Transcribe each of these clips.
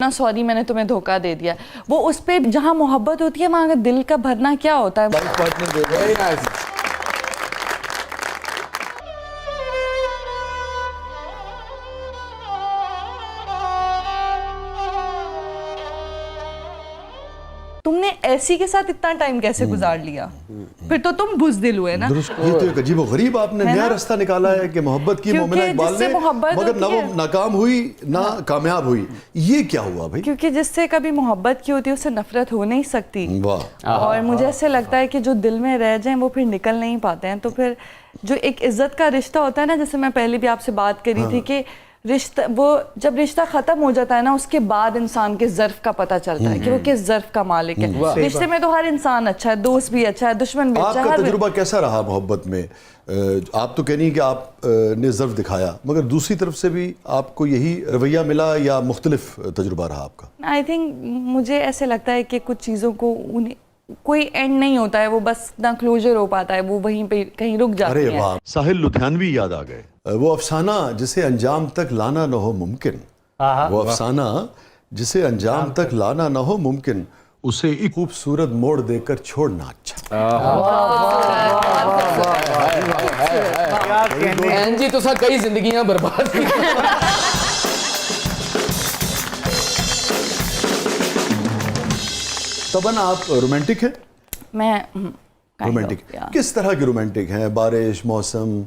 ना सॉरी मैंने तुम्हें धोखा दे दिया, वो उस पे जहाँ मोहब्बत होती है वहाँ दिल का भरना क्या होता है। तुमने ऐसी के साथ इतना टाइम कैसे गुजार लिया, फिर तो तुम बुज़दिल हुए ना। ये तो एक अजीब गरीब आपने नया रास्ता निकाला है कि मोहब्बत की मोमिना इकबाल ने, मगर ना वो नाकाम हुई ना कामयाब हुई, ये क्या हुआ भाई? क्योंकि जिससे कभी मोहब्बत की होती है उससे नफरत हो नहीं सकती। और मुझे ऐसे लगता है कि जो दिल में रह जाएं वो फिर निकल नहीं पाते हैं। तो फिर जो एक इज्जत का रिश्ता होता है ना, जैसे मैं पहले भी आपसे बात करी थी कि रिश्ता, वो जब रिश्ता खत्म हो जाता है ना उसके बाद इंसान के ज़र्फ का पता चलता है कि वो किस ज़र्फ का मालिक है। रिश्ते में तो हर इंसान अच्छा है, दोस्त भी अच्छा है, दुश्मन भी अच्छा है। आपका तजुर्बा कैसा रहा मोहब्बत में? आप तो कह रही हैं कि आप ने ज़र्फ दिखाया, मगर दूसरी तरफ से भी आपको यही रवैया मिला या मुख्तलिफ तजुर्बा रहा आपका? आई थिंक मुझे ऐसे लगता है कि कुछ चीज़ों को कोई एंड नहीं होता है, वो बस ना क्लोजर हो पाता है, वो वहीं पे कहीं रुक जाती है। अरे वाह, साहिल लुधियानवी याद आ गए। वो अफसाना जिसे अंजाम तक लाना न हो मुमकिन, वो अफसाना जिसे अंजाम तक लाना न हो मुमकिन, उसे एक खूबसूरत मोड़ देकर छोड़ना अच्छा। जी तो सा कई जिंदगियां बर्बाद की। तबन आप रोमांटिक हैं? मैं रोमांटिक किस तरह की रोमांटिक हैं? बारिश, मौसम,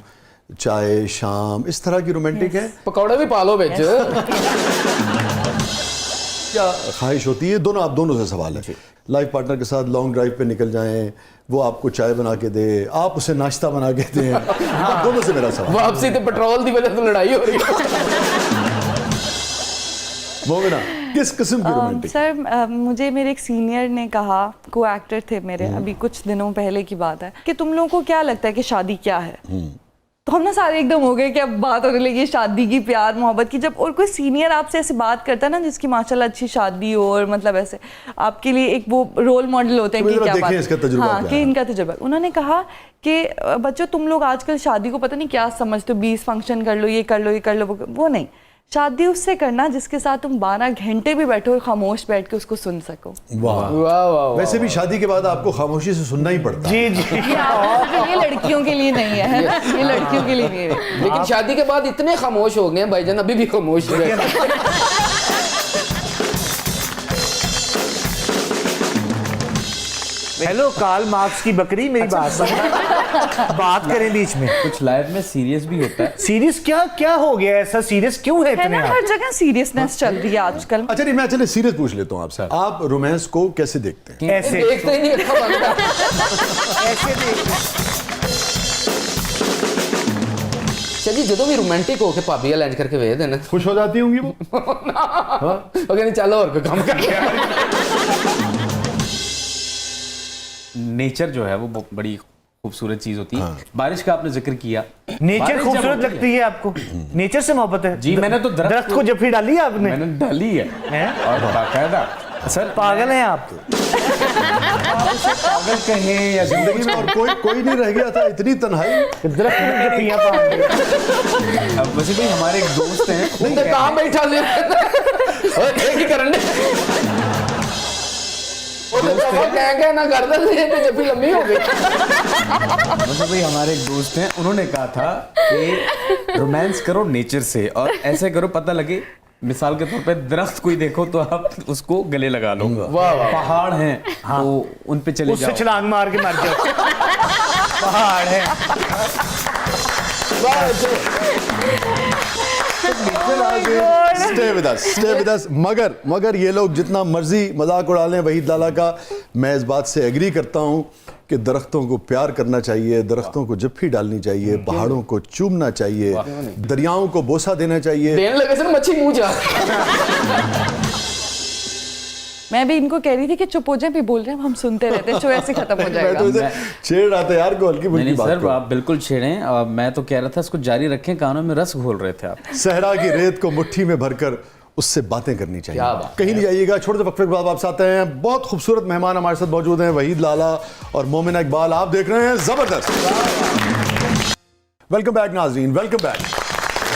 चाय, शाम, इस तरह की रोमांटिक है? पकौड़े भी पालो बेच। क्या ख्वाहिश होती है? दोनों, आप दोनों से सवाल है। लाइफ पार्टनर के साथ लॉन्ग ड्राइव पे निकल जाएं, वो आपको चाय बना के दे, आप उसे नाश्ता बना के दें, आप दोनों से मेरा सवाल। वापसी तो पेट्रोल की वजह से लड़ाई हो रही है। मोमिना, किस किस्म की रोमांटिक? सर मुझे मेरे एक सीनियर ने कहा, को एक्टर थे मेरे, अभी कुछ दिनों पहले की बात है, कि तुम लोगों को क्या लगता है कि शादी क्या है? तो हम ना सारे एकदम हो गए कि अब बात होने लगी शादी की, प्यार मोहब्बत की। जब और कोई सीनियर आपसे ऐसे बात करता है ना जिसकी माशाल्लाह अच्छी शादी हो, और मतलब ऐसे आपके लिए एक वो रोल मॉडल होते हैं कि क्या बात, हाँ कि इनका तजुर्बा। उन्होंने कहा कि बच्चों तुम लोग आजकल शादी को पता नहीं क्या समझते हो, 20 फंक्शन कर लो, ये कर लो, ये कर लो, वो नहीं। शादी उससे करना जिसके साथ तुम 12 घंटे भी बैठो और खामोश बैठ के उसको सुन सको। वाह वाह वाह। वैसे भी शादी के बाद आपको खामोशी से सुनना ही पड़ता है। जी जी। ये लड़कियों के लिए नहीं है ना, ये लड़कियों के लिए नहीं है। लेकिन शादी के बाद इतने खामोश हो गए हैं भाईजान, अभी भी खामोश है। हेलो कार्ल मार्क्स की बकरी, मेरी बात करें बीच में। कुछ लाइफ में सीरियस भी होता है। सीरियस क्या हो गया? ऐसा सीरियस क्यों है इतने? हर जगह सीरियसनेस चल रही है आजकल। अच्छा नहीं, मैं चले सीरियस पूछ लेता हूँ आपसे, आप रोमांस को कैसे देखते हैं? ऐसे देखते ही नहीं, अच्छा बनता। ऐसे देखते। जी ਜਦੋਂ ਵੀ रोमांटिक होके भाभी लंच करके भेज देना, खुश हो जाती होंगी वो? ओके चलो और कोई काम कर। नेचर जो है वो बड़ी खूबसूरत चीज होती है। बारिश का आपने जिक्र किया, नेचर खूबसूरत लगती है आपको? नेचर से मोहब्बत है? जी, मैंने तो दरख्त को जफी डाली है आपने? मैंने डाली है और बाकायदा। सर पागल हैं आप? पागल कहें या जिंदगी में और कोई नहीं रह गया था, इतनी तन्हाई। दरख्त में जफियां पाल दी। अब वैसे भाई हमारे एक दोस्त हैं, उनका काम बैठा ले एक ही करने क्या ना करता तो जब भी लंबी हो गई। मतलब भाई हमारे एक दोस्त हैं, उन्होंने कहा था कि रोमांस करो नेचर से, और ऐसे करो पता लगे, मिसाल के तौर पे दरख्त कोई देखो तो आप उसको गले लगा लो। पहाड़ हैं तो उन पे चले जाओ, उससे छलांग मार के मर जाओ। पहाड़ है। Stay with us. मगर ये लोग जितना मर्जी मजाक उड़ा लें वहीद लाला का, मैं इस बात से एग्री करता हूँ कि दरख्तों को प्यार करना चाहिए, दरख्तों को जफ्फी डालनी चाहिए, पहाड़ों को चूमना चाहिए, दरियाओं को बोसा देना चाहिए। देने लगे सर मच्छी मुंह जा। मैं भी इनको कह रही थी कि चुप हो जाए, भी बोल रहे हैं हम सुनते रहते हैं, शो ऐसे खत्म हो जाएगा। मैं तो छेड़ रहा था यार को, हल्की फुल्की बात सर आप बिल्कुल छेड़ें, और मैं तो कह रहा था इसको जारी रखें, कानों में रस घोल रहे थे आप। सहरा की रेत को मुट्ठी में भरकर उससे बातें करनी चाहिए। कहीं नहीं जाइएगा, छोटे से वक्फे के बाद वापस आते हैं। बहुत खूबसूरत मेहमान हमारे साथ मौजूद हैं, वहीद लाला और मोमिना इकबाल। आप देख रहे हैं जबरदस्त। वेलकम बैक नाज़रीन, वेलकम बैक।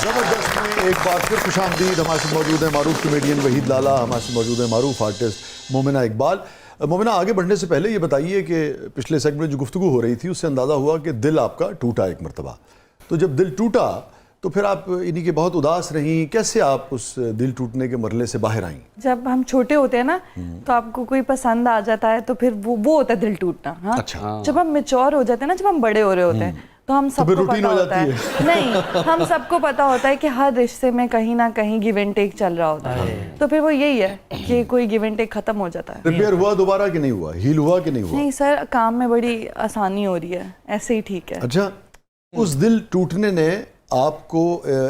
जबरदस्त में एक बार फिर खुशामदीद। हमारे साथ मौजूद है मारूफ कमेडियन वहीद लाला, हमारे साथ मौजूद है मारूफ आर्टिस्ट मोमिना इकबाल। मोमिना, आगे बढ़ने से पहले ये बताइए कि पिछले सेगमेंट में जो गुफ्तगू हो रही थी उससे अंदाज़ा हुआ कि दिल आपका टूटा एक मरतबा। तो जब दिल टूटा तो फिर आप इन्हीं के बहुत उदास रहीं, कैसे आप उस दिल टूटने के मरले से बाहर आईं? जब हम छोटे होते हैं ना तो आपको कोई पसंद आ जाता है तो फिर वो होता है दिल टूटना। हाँ, अच्छा। जब हम मेच्योर हो जाते हैं ना, जब हम बड़े हो रहे होते हैं तो हम सबको routine पता हो होता जाती है नहीं, हम सबको पता होता है कि हर रिश्ते में कहीं ना कहीं गिव एंड टेक चल रहा होता है। तो फिर वो यही है कि कोई गिव एंड टेक खत्म हो जाता है। रिपेयर हुआ दोबारा कि नहीं हुआ, हील हुआ कि नहीं हुआ? नहीं सर, काम में बड़ी आसानी हो रही है, ऐसे ही ठीक है। अच्छा, उस दिल टूटने ने आपको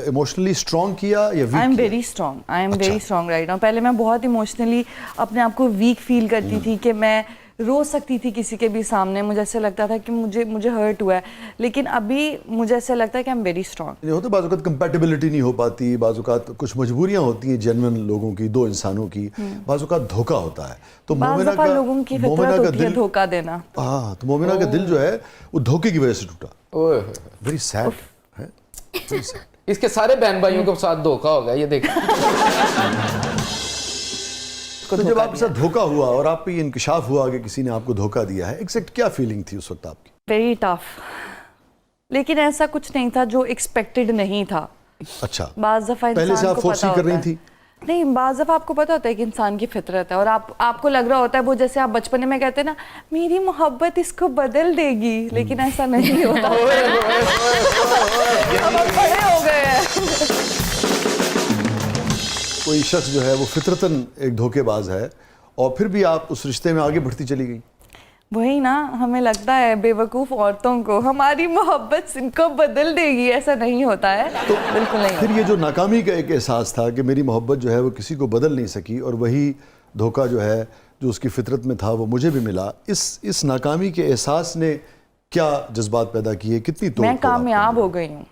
इमोशनली स्ट्रॉन्ग किया या weak? I am very strong, I am very strong right now. पहले मैं बहुत इमोशनली अपने आप को वीक फील करती थी कि मैं रो सकती थी किसी के भी सामने, मुझे ऐसे लगता था कि मुझे हर्ट हुआ है। लेकिन अभी मुझे ऐसे लगता है कि आई एम वेरी स्ट्रॉन्ग। ये होता है बाज़ औक़ात कंपैटिबिलिटी नहीं हो पाती, बाज़ औक़ात कुछ मजबूरियां होती हैं जेन्युइन लोगों की, दो इंसानों की, बाज़ औक़ात धोखा होता है। तो मोमिना का लोगों की फितरत होती है धोखा देना। हाँ, तो मोमिना का दिल जो है वो धोखे की वजह से टूटा। ओए वेरी सैड है, वेरी सैड। इसके सारे बहन भाइयों के साथ धोखा होगा, ये देख। तो जब आपके साथ धोखा हुआ और आप पे ये इंकशाफ हुआ कि किसी ने आपको धोखा दिया है, एग्जैक्ट क्या फीलिंग थी उस वक्त आपकी? वेरी टफ, लेकिन ऐसा कुछ नहीं था जो एक्सपेक्टेड नहीं था। अच्छा, बाज़ दफ़ा पहले से इंसान आप को फोर्स पता कर रही होता है। थी? नहीं, बाज़ दफ़ा आपको पता होता है कि इंसान की फितरत है और आपको लग रहा होता है वो, जैसे आप बचपन में कहते हैं ना, मेरी मोहब्बत इसको बदल देगी, लेकिन ऐसा नहीं होता। अब हम बड़े हो गए हैं। कोई शख्स जो है वो फितरतन एक धोखेबाज है और फिर भी आप उस रिश्ते में आगे बढ़ती चली गई। वही ना, हमें लगता है बेवकूफ़ औरतों को हमारी मोहब्बत इनको बदल देगी, ऐसा नहीं होता है। तो बिल्कुल नहीं। फिर ये जो नाकामी का एक एहसास था कि मेरी मोहब्बत जो है वो किसी को बदल नहीं सकी और वही धोखा जो है जो उसकी फितरत में था वो मुझे भी मिला, इस नाकामी के एहसास ने क्या जज्बात पैदा किए, कितनी तोड़ मैं कामयाब हो गई हूँ,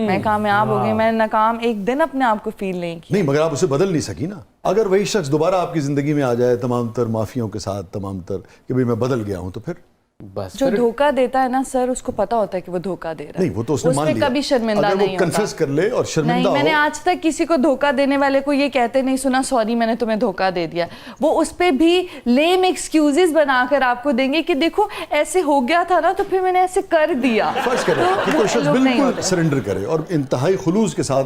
मैं कामयाब हो गई। मैंने नाकाम एक दिन अपने आप को फील नहीं किया। नहीं, मगर आप उसे बदल नहीं सकी ना। अगर वही शख्स दोबारा आपकी जिंदगी में आ जाए तमाम तर माफियों के साथ, तमाम तर कि भाई मैं बदल गया हूं, तो फिर बस जो धोखा देता है ना सर, उसको पता होता है कि वो धोखा दे रहा है। नहीं, वो तो उसने मान लिया। कभी शर्मिंदा अगर नहीं वो कन्फेस कर ले और शर्मिंदा नहीं, हो। मैंने आज तक किसी को धोखा देने वाले को ये कहते नहीं सुना, सॉरी मैंने तुम्हें धोखा दे दिया। वो उस पे भी लेम एक्सक्यूजेस बनाकर आपको देंगे कि देखो ऐसे हो गया था ना, तो फिर मैंने ऐसे कर दिया। फर्ज करें कि कोई शख्स बिल्कुल सरेंडर करे और इंतहाई खुलूस के साथ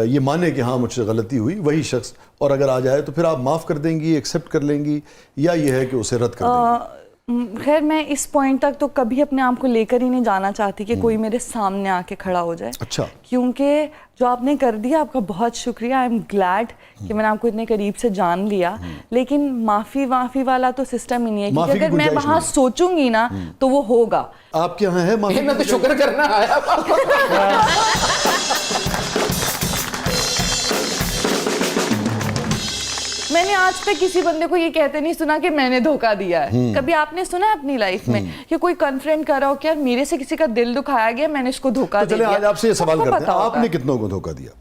ये माने कि हाँ मुझसे गलती हुई, वही शख्स, और अगर आ जाए तो फिर आप माफ़ कर देंगी, एक्सेप्ट कर लेंगी, या ये है कि उसे रद्द कर देंगी? खैर, मैं इस पॉइंट तक तो कभी अपने आप को लेकर ही नहीं जाना चाहती कि कोई मेरे सामने आके खड़ा हो जाए। अच्छा। क्योंकि जो आपने कर दिया, आपका बहुत शुक्रिया। आई एम ग्लैड कि मैंने आपको इतने करीब से जान लिया। लेकिन माफ़ी वाला तो सिस्टम ही नहीं है, क्योंकि अगर मैं वहाँ सोचूंगी ना तो वो होगा। आपके यहाँ है माफ़ी? मैं तो शुक्र करना आया। मैंने आज तक किसी बंदे को ये कहते नहीं सुना कि मैंने धोखा दिया है। कभी आपने सुना है अपनी लाइफ में कि कोई कन्फ्रंट कर रहा हो कि यार मेरे से किसी का दिल दुखाया गया, मैंने इसको धोखा दे दिया? आज आपसे ये सवाल सबको करते हैं, पता होता आपने है। कितनों को धोखा दिया?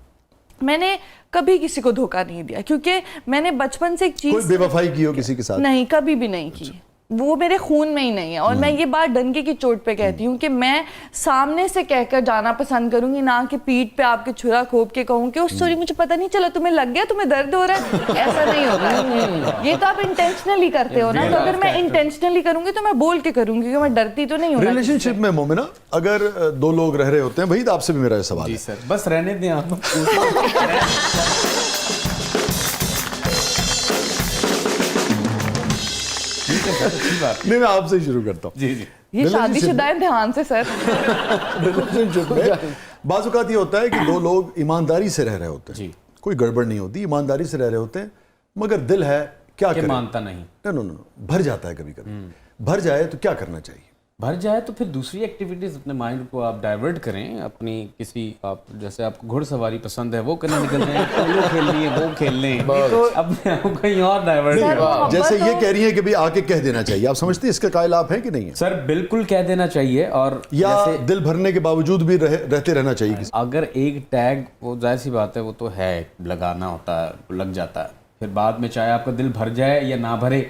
मैंने कभी किसी को धोखा नहीं दिया, क्योंकि मैंने बचपन से एक कोई चीज बेवफाई की हो किसी के साथ? नहीं, कभी भी नहीं की। वो मेरे खून में ही नहीं है। और मैं ये बात डंके की चोट पे कहती हूँ कि मैं सामने से कहकर जाना पसंद करूंगी, ना कि पीठ पे आपके छुरा खोप के कहूँ कि सॉरी मुझे पता नहीं चला, तुम्हें लग गया, तुम्हें दर्द हो रहा है। ऐसा नहीं होता है। ये तो आप इंटेंशनली करते हो ना। तो अगर मैं इंटेंशनली करूंगी तो मैं बोल के करूंगी, क्योंकि मैं डरती तो नहीं हूँ। रिलेशनशिप में मोमिना, अगर दो लोग रह रहे होते हैं, वही आपसे भी मेरा सवाल जी है। सर, बस रहने दें आप। नहीं, मैं आपसे ही शुरू करता हूँ। जी जी। ये शादीशुदा है, ध्यान से सर। रिलेशनशिप में बाज़ औक़ात ये होता है कि दो लोग ईमानदारी से रह रहे होते हैं, जी। कोई गड़बड़ नहीं होती, ईमानदारी से रह रहे होते हैं, मगर दिल है क्या कि करें? मानता नहीं। नो, भर जाता है कभी कभी। भर जाए तो क्या करना चाहिए? भर जाए तो फिर दूसरी एक्टिविटीज अपने माइंड को आप डाइवर्ट करें। अपनी किसी, आप जैसे आपको घुड़सवारी पसंद है वो करने निकल रहे हैं, पोलो खेलनी है वो खेल लें, तो अपने आप को कहीं और डाइवर्ट करें। जैसे ये कह रही है कि भाई आके कह देना चाहिए, आप समझते हैं इसके कायल आप हैं कि नहीं है? सर बिल्कुल कह देना चाहिए। और या जैसे दिल भरने के बावजूद भी रहते रहना चाहिए किसी? अगर एक टैग, वो जाहिर सी बात है, वो तो है, लगाना होता है, लग जाता है। फिर बाद में चाहे आपका दिल भर जाए या ना भरे,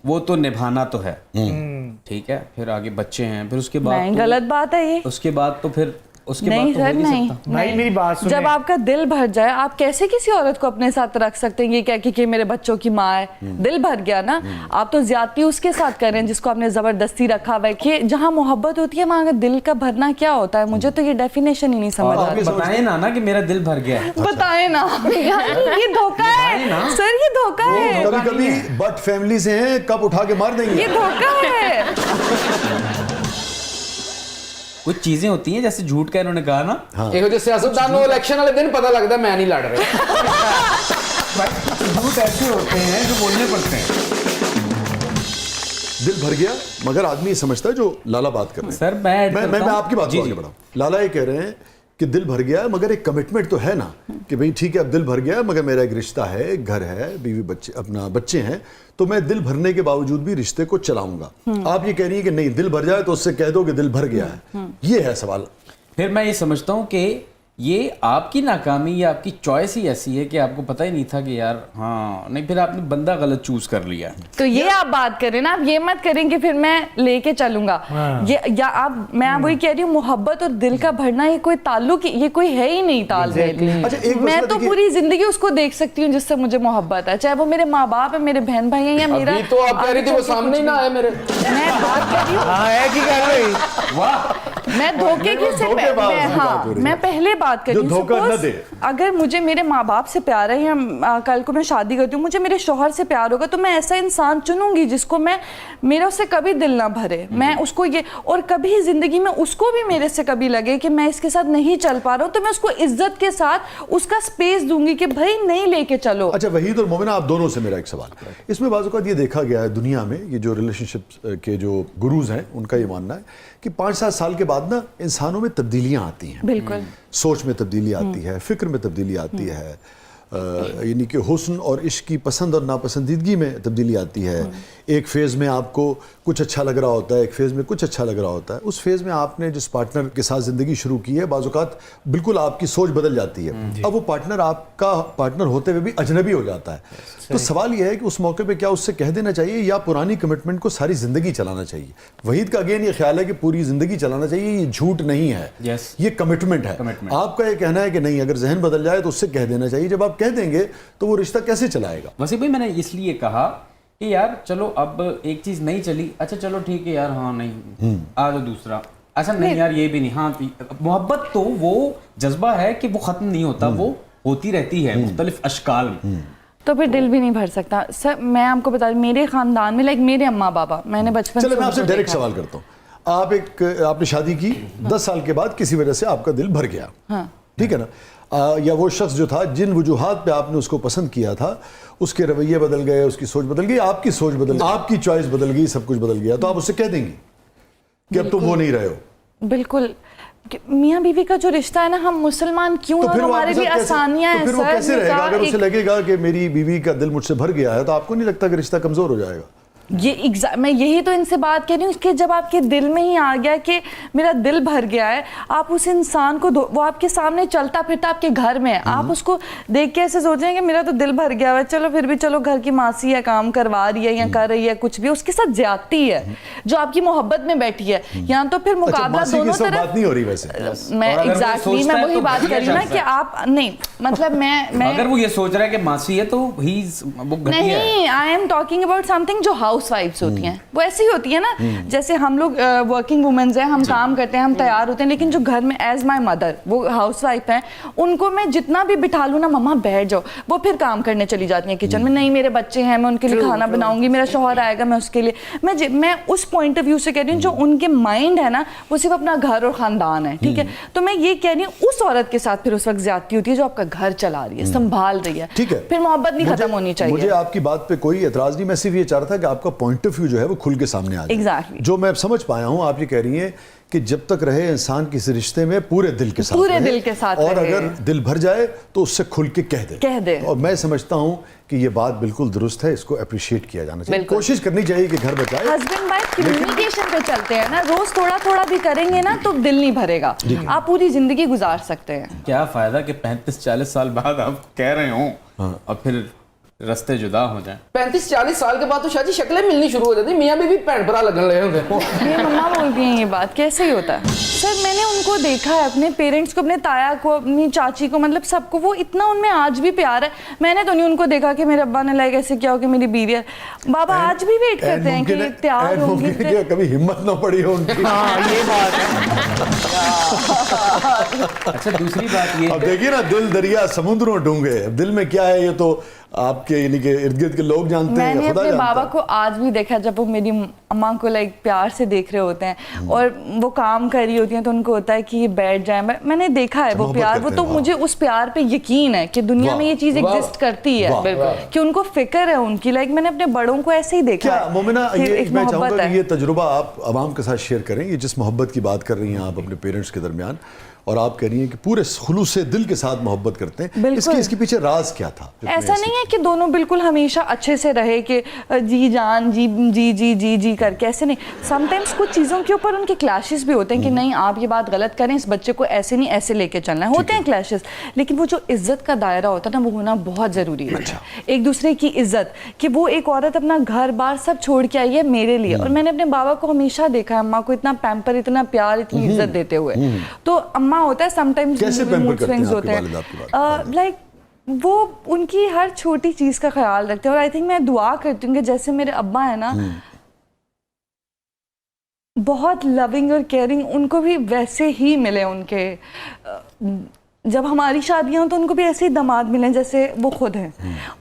वो तो निभाना तो है। ठीक है, फिर आगे बच्चे हैं, फिर उसके बाद नहीं, गलत बात है ये। उसके बाद तो फिर उसके नहीं बाद तो हो सर, नहीं नहीं सकता। भाई, नहीं। मेरी बात सुनिए। जब आपका दिल भर जाए, आप कैसे किसी औरत को अपने साथ रख सकते हैं ये कह के कि मेरे बच्चों की माँ है? दिल भर गया ना, आप तो ज्यादती उसके साथ कर रहे हैं जिसको आपने जबरदस्ती रखा हुआ है। कि जहाँ मोहब्बत होती है वहाँ दिल का भरना क्या होता है? मुझे तो ये डेफिनेशन ही नहीं समझ आ आप रही। बताएं ना कि मेरा दिल भर गया है। बताए ना यार, ये धोखा बताएं ना। है सर, ये धोखा है, कभी कभी बट फैमिली से हैं, कब उठा के मार देंगे। ये धोखा है। कुछ चीजें होती हैं जैसे झूठ का इन्होंने कहा ना, ਇਹੋ ਜਿਹੇ ਸਿਆਸਤਦਾਨ ਨੂੰ ਇਲੈਕਸ਼ਨ ਵਾਲੇ ਦਿਨ ਪਤਾ ਲੱਗਦਾ ਮੈਂ ਨਹੀਂ ਲੜ ਰਿਹਾ। झूठ ऐसे होते हैं जो बोलने पड़ते हैं। दिल भर गया, मगर आदमी ये समझता है जो लाला बात कर रहे हैं। सर मैं मैं आपकी बात जी, को आगे बढ़ाऊं। लाला ये कह रहे हैं कि दिल भर गया है, मगर एक कमिटमेंट तो है ना कि भाई ठीक है अब दिल भर गया है, मगर मेरा एक रिश्ता है, एक घर है, बीवी बच्चे, अपना बच्चे हैं, तो मैं दिल भरने के बावजूद भी रिश्ते को चलाऊंगा। आप ये कह रही है कि नहीं, दिल भर जाए तो उससे कह दो कि दिल भर गया है। ये है सवाल। फिर मैं ये समझता हूँ कि ये आपकी नाकामी या आपकी चॉइस ही ऐसी है कि आपको पता ही नहीं था कि यार हाँ नहीं, फिर आपने बंदा गलत चूज कर लिया। तो ये आप बात करें ना, आप ये मत करें कि फिर मैं लेके चलूंगा। ये या आप, मैं वही कह रही हूँ, मोहब्बत और दिल का भरना ये कोई ताल्लुक, ये कोई है ही नहीं तालमेल। अच्छा, एक मैं मसला तो देखिए- पूरी जिंदगी उसको देख सकती हूँ जिससे मुझे मोहब्बत है, चाहे वो मेरे माँ बाप है, मेरे बहन भाई हैं, या मेरा। अभी तो आप कह रही थी वो सामने ही ना आए मेरे। मैं बात कर रही हूँ, हाँ है कि कर रही। मैं धोखे की से धोखेबाज की बात हाँ, हो रही है। मैं पहले बात कर जो रही हूँ। धोखा न Suppose दे। अगर मुझे मेरे माँ बाप से प्यार है, या कल को मैं शादी करती हूँ, मुझे मेरे शौहर से प्यार होगा, तो मैं ऐसा इंसान चुनूंगी जिसको मैं, मेरा उससे कभी दिल ना भरे, मैं उसको ये, और कभी जिंदगी में उसको भी मेरे से कभी लगे कि मैं इसके साथ नहीं चल पा रहा हूँ, तो मैं उसको इज्जत के साथ उसका स्पेस दूंगी कि भाई नहीं लेके चलो। अच्छा, वहीद और मोमिना, आप दोनों से मेरा एक सवाल। इसमें बाज़ औक़ात ये देखा गया है दुनिया में, ये जो रिलेशनशिप के जो गुरुज हैं उनका ये मानना है कि 5-7 साल के बाद ना इंसानों में तब्दीलियां आती हैं। बिल्कुल। सोच में तब्दीली आती है, फिक्र में तब्दीली आती है, यानी कि हुस्न और इश्क की पसंद और नापसंदीदगी में तब्दीली आती है। एक फेज़ में आपको कुछ अच्छा लग रहा होता है, एक फेज़ में कुछ अच्छा लग रहा होता है। उस फेज़ में आपने जिस पार्टनर के साथ ज़िंदगी शुरू की है, बाज़ औक़ात बिल्कुल आपकी सोच बदल जाती है। अब वो पार्टनर आपका पार्टनर होते हुए भी अजनबी हो जाता है। तो सवाल यह है कि उस मौके पे क्या उससे कह देना चाहिए या पुरानी कमिटमेंट को सारी ज़िंदगी चलाना चाहिए? वहीद का अगेन ये ख्याल है कि पूरी ज़िंदगी चलाना चाहिए, ये झूठ नहीं है। Yes. ये कमिटमेंट है। आपका ये कहना है कि नहीं, अगर जहन बदल जाए तो उससे कह देना चाहिए। जब आप कह देंगे तो वो रिश्ता कैसे चलाएगा? वैसे भाई मैंने इसलिए कहा कि यार चलो अब एक चीज नहीं चली, अच्छा चलो ठीक है यार, हाँ नहीं आ जाओ दूसरा, अच्छा नहीं यार ये भी नहीं, हाँ मोहब्बत तो वो जज्बा है कि वो खत्म नहीं होता, वो होती रहती है मुख्तलिफ अशकाल में। तो फिर दिल भी नहीं भर सकता सर। मैं आपको बता दूं, मेरे खानदान में लाइक मेरे अम्मा बाबा, मैंने बचपन चलो से मैं आपसे उनको डायरेक्ट देखा। सवाल करता हूँ। आपने शादी की, 10 साल के बाद किसी वजह से आपका दिल भर गया, हाँ। ठीक है ना? या वो शख्स जो था, जिन वजूहात पे आपने उसको पसंद किया था, उसके रवैये बदल गए, उसकी सोच बदल गई, आपकी सोच बदल गई, आपकी चॉइस बदल गई, सब कुछ बदल गया, तो आप उससे कह देंगी कि अब तुम वो नहीं रहे हो? बिल्कुल। मियाँ बीवी का जो रिश्ता है ना, हम मुसलमान क्यों, तो और फिर वो हमारे आपके लिए साथ कैसे- आसानियां तो हैं फिर वो सर। कैसे रहेगा? निकाह अगर उसे एक- लगेगा कि मेरी बीवी का दिल मुझसे भर गया है, तो आपको नहीं लगता कि रिश्ता कमजोर हो जाएगा? मैं यही तो इनसे बात कर रही हूँ कि जब आपके दिल में ही आ गया कि मेरा दिल भर गया है, आप उस इंसान को, वो आपके सामने चलता फिरता आपके घर में, आप उसको देख के ऐसे सोच रहे हैं कि मेरा तो दिल भर गया है, चलो फिर भी चलो घर की मासी है, काम करवा रही है या कर रही है, कुछ भी उसके साथ ज्यादती है जो आपकी मोहब्बत में बैठी है, या तो फिर अच्छा, मुकाबला मासी की दोनों सब तरफ। बात नहीं हो रही वैसे। मैं और अगर वो एग्जैक्टली सोचता मैं है वही तो बात कर रही हूँ ना बढ़िया कि आप नहीं, मतलब मैं अगर वो ये सोच रहा है कि मासी है तो वो घटिया है। नहीं, I am talking about something जो हाउस वाइफ्स होती हैं, वो ऐसी होती है ना, जैसे हम लोग वर्किंग वुमेन्स हैं, हम काम करते हैं, हम तैयार होते हैं, लेकिन जो घर में एज माय मदर वो हाउस वाइफ हैं, उनको मैं जितना भी बिठा लूँ ना, मम्मा बैठ जाओ, वो फिर काम करने चली जाती हैं किचन में, नहीं मेरे बच्चे हैं, मैं उनके लिए खाना बनाऊंगी, मेरा शौहर आएगा, मैं उसके लिए, मैं उस पॉइंट ऑफ व्यू से कह रही हूँ, जो उनके माइंड है ना, वो सिर्फ अपना घर और खानदान है, ठीक है? तो मैं ये कह रही हूँ, उस औरत के साथ फिर उस वक्त ज्यादती होती है जो आपका घर चला रही है, संभाल रही है, ठीक है, फिर मोहब्बत नहीं खत्म होनी चाहिए। मुझे आपकी बात पे कोई एतराज नहीं, मैं सिर्फ ये चाह रहा था कि आपका पॉइंट ऑफ व्यू जो है वो खुल के सामने आ जाए। Exactly. जो मैं समझ पाया हूं, आप ये कह रही हैं कि जब तक रहे इंसान किसी रिश्ते में पूरे दिल के साथ पूरे रहे, दिल के साथ और रहे। अगर दिल भर जाए तो उससे खुल के कह दे। और मैं समझता हूं कि ये बात बिल्कुल दुरुस्त है, इसको अप्रिशिएट किया जाना चाहिए, बिल्कुल। कोशिश करनी चाहिए कि घर बचाए। हस्बैंड वाइफ कम्युनिकेशन पे चलते हैं ना, रोज थोड़ा थोड़ा भी करेंगे ना तो दिल नहीं भरेगा, आप पूरी जिंदगी गुजार सकते हैं। क्या फायदा कि 35-40 साल बाद आप कह रहे हो और फिर रास्ते जुदा हो जाए। 35-40 साल के बाद तो शायद शक्लें मिलनी शुरू हो जाती, मियाँ बीवी भैन भरा लगन लगे होंगे। मेरी मम्मा बोलती हैं ये बात, कैसे ही होता है सर? मैंने उनको देखा है, अपने पेरेंट्स को, अपने ताया को, अपनी चाची को, मतलब सबको, वो इतना उनमें आज भी प्यार है। मैंने तो नहीं उनको देखा कि मेरे अब्बा ने लाइक ऐसे किया हो कि मेरी बीवी है। बाबा आज भी वेट करते हैं कि तैयार होंगी। कभी हिम्मत ना पड़ी हो उनकी। हाँ ये बात है। अच्छा दूसरी बात ये अब देखिए ना, दिल दरिया समुद्रों डूंगे, अब दिल में क्या है ये तो आपके यानी कि इर्द गिर्द के लोग जानते हैं, मैंने खुदा अपने जानता बाबा है। को आज भी देखा जब वो मेरी अम्मा को लाइक प्यार से देख रहे होते हैं और वो काम कर रही होती हैं तो उनको होता है कि ये बैठ जाए। मैंने देखा है वो मोहब्बत प्यार, वो करते तो हैं, मुझे उस प्यार पे यकीन है कि दुनिया वाह, में ये चीज वाह, एग्जिस्ट करती है, वाह, बिल्कुल। कि उनको फिक्र है उनकी। लाइक मैंने अपने बड़ों को ऐसे ही देखा क्या है मोमिना, कि ये एक मैं मोहब्बत चाहूंगा है। कि ये तजुर्बा आप आवाम के साथ शेयर करें, ये जिस मोहब्बत की बात कर रही हैं आप अपने पेरेंट्स के दरमियान, और आप कह रही हैं कि पूरे खुलूस से दिल के साथ मोहब्बत करते हैं, बिल्कुल। इसके पीछे राज क्या था? ऐसा नहीं है कि दोनों बिल्कुल हमेशा अच्छे से रहे कि जी जान जी जी जी जी जी करके, ऐसे नहीं। समटाइम्स कुछ चीज़ों के ऊपर उनके क्लैशेस भी होते हैं कि नहीं आप ये बात गलत करें, इस बच्चे को ऐसे नहीं ऐसे लेके चलना है, होते हैं क्लैशेस। लेकिन वो जो इज्जत का दायरा होता है ना, वो होना बहुत ज़रूरी है। एक दूसरे की इज्जत, कि वो एक औरत अपना घर बार सब छोड़ के आई है मेरे लिए, और मैंने अपने बाबा को हमेशा देखा है अम्मा को इतना पैम्पर, इतना प्यार, इतनी इज्जत देते हुए। तो अम्मा होता है समटाइम्स कैसे पैम्पर मूड करते हैं स्विंग्स आपके होते हैं, वालिद आपकी बात? लाइक वो उनकी हर छोटी चीज का ख्याल रखते हैं। और आई थिंक मैं दुआ करती हूँ कि जैसे मेरे अब्बा है ना, बहुत लविंग और केयरिंग, उनको भी वैसे ही मिले उनके जब हमारी शादियां हों तो उनको भी ऐसे ही दामाद मिले जैसे वो खुद हैं।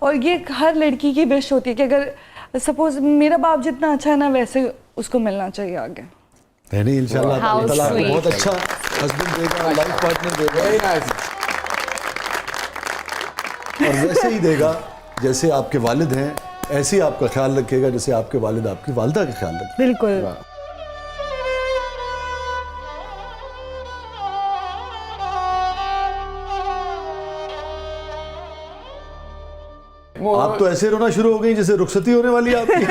और ये हर लड़की की विश होती है कि अगर सपोज मेरा बाप जितना अच्छा है ना, वैसे उसको मिलना चाहिए आगे। नहीं इंशाल्लाह How अल्लाह ताला आपको sweet. बहुत अच्छा हस्बैंड देगा, लाइफ पार्टनर देगा, वेरी नाइस। और वैसे ही देगा जैसे आपके वालिद हैं, ऐसे ही आपका ख्याल रखेगा जैसे आपके वालिद आपकी वालिदा का ख्याल रखें। बिल्कुल। आप तो ऐसे रोना शुरू हो गई जैसे रुखसती होने वाली है आपकी।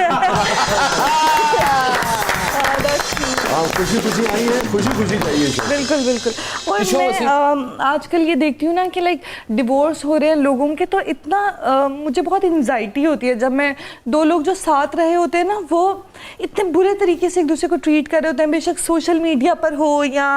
हाँ, खुशी खुशी आई है, खुशी खुशी चाहिए इसे। बिल्कुल बिल्कुल। और किशोर मैं सिंह- आजकल ये देखती हूँ ना कि लाइक डिवोर्स हो रहे हैं लोगों के, तो इतना मुझे बहुत एंजाइटी होती है जब मैं दो लोग जो साथ रहे होते हैं ना, वो इतने बुरे तरीके से एक दूसरे को ट्रीट कर रहे होते हैं, बेशक सोशल मीडिया पर हो या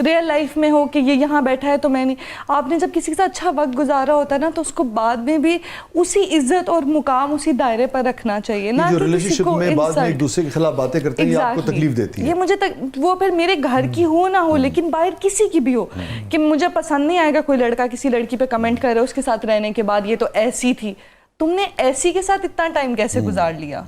रियल लाइफ में हो कि ये यहाँ बैठा है तो मैं नहीं। आपने जब किसी के साथ अच्छा वक्त गुजारा होता है ना, तो उसको बाद में भी उसी इज्जत और मुकाम उसी दायरे पर रखना चाहिए ना, ये जो कि किसी रिलेशनशिप को में बाद में एक insult- दूसरे के खिलाफ बातें करते हैं, ये आपको Exactly. तकलीफ देती है। ये मुझे वो फिर मेरे घर की हो ना हो, लेकिन बाहर किसी की भी हो, कि मुझे पसंद नहीं आएगा कोई लड़का किसी लड़की पे कमेंट कर रहा है उसके साथ रहने के बाद, ये तो ऐसी थी, तुमने ऐसी के साथ इतना टाइम कैसे गुजार लिया,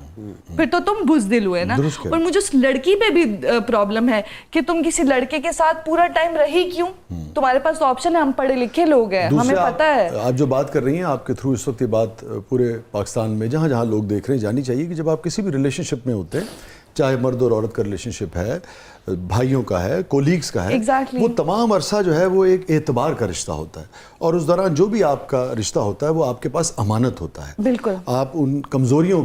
फिर तो तुम बुज़दिल हुए ना। दुरुस्त कह और मुझे उस लड़की पे भी प्रॉब्लम है कि तुम किसी लड़के के साथ पूरा टाइम रही क्यों? तुम्हारे पास तो ऑप्शन है, हम पढ़े लिखे लोग हैं, हमें दूसरा पता है। आप जो बात कर रही हैं, आपके थ्रू इस वक्त ये बात पूरे पाकिस्तान में जहाँ जहाँ लोग देख रहे हैं जानी चाहिए कि जब आप किसी भी रिलेशनशिप में होते हैं, चाहे मर्द और औरत का रिलेशनशिप है, भाइयों का है, कोलीग्स का है, Exactly. वो तमाम अरसा जो है वो एक एतबार का रिश्ता होता है, और उस दौरान जो भी आपका रिश्ता होता है वो आपके पास अमानत होता है। बिल्कुल। आप उन कमज़ोरियों को